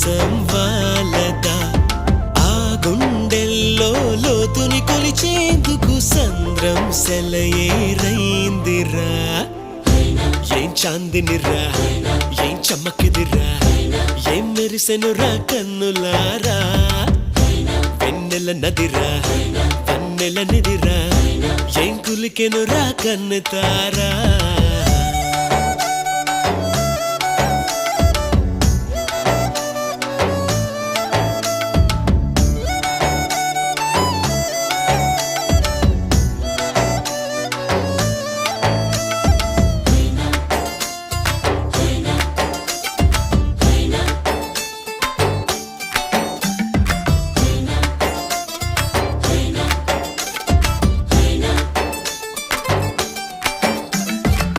వర్షం వాలదా ఆ గుండెల్లో లోతుని కొలిచేందుకు సంద్రం సెలయేరైందిరా ఏం చాందినిరా ఏం చమ్మకిదిరా ఏం మెరిసెనురా కన్నులారా వెన్నెల నదిరా వన్నెల నిదిరా ఏం కులికెనురా కన్నుతారా